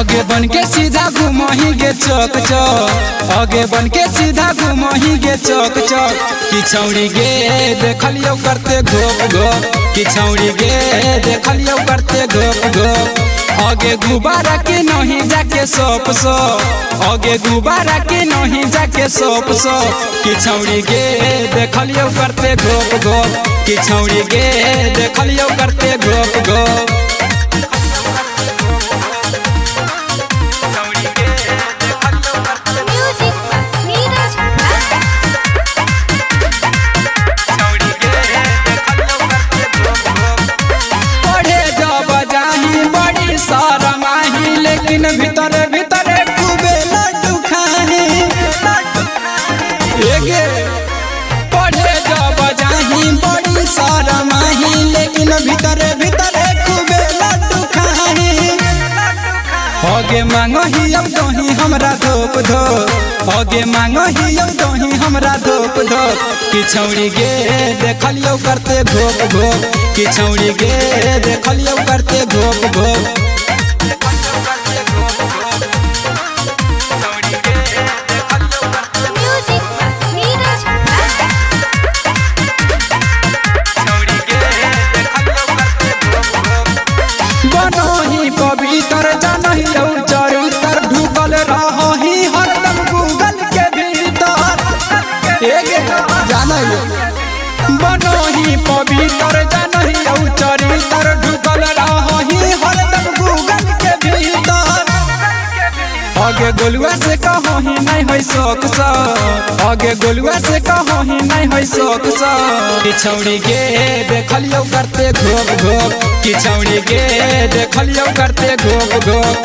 आगे बन के सीधा घुमही गे चौक चौक, आगे बन के सीधा घुमही गे चौक चौक। कि छौड़ी गे देखलियो करते घोप घोप, कि छौड़ी गे देखलियो करते घोप घोप। आगे गुब्बारा के नहीं जाके सोप सो, आगे गुब्बारा के नहीं जाके सोप सो। कि छौड़ी गे देखलियो करते घोप घोप, कि छौड़ी गे देखलियो करते घोप घोप। लेकिन भीतर भीतर खूबे लड्डू खाही, पढ़े जब जाही बड़ी शरमाही। लेकिन भीतर भीतर खूबे लड्डू खाही। आगे मांगही अब दोही हमरा धोप धोप, आगे मांगही अब दोही हमरा धोप धोप। कि छौड़ी गे देखलियो करते घोप घोप, कि छौड़ी गे देखलियो करते घोप घोप। पवित्र जानही चरित्र ढुकल रही हरदम गूगल के भीतर। बनही पवित्र जानही चरित्र ढुकल रही हरदम गूगल के भीतर। आगे गोलुआ से कहीं नहीं है शौक सा, आगे गोलुआ से कहीं नहीं है शौक सा। कि छौड़ी गे देखलियो करते घोप घोप, कि छौड़ी गे देखलियो करते घोप घोप।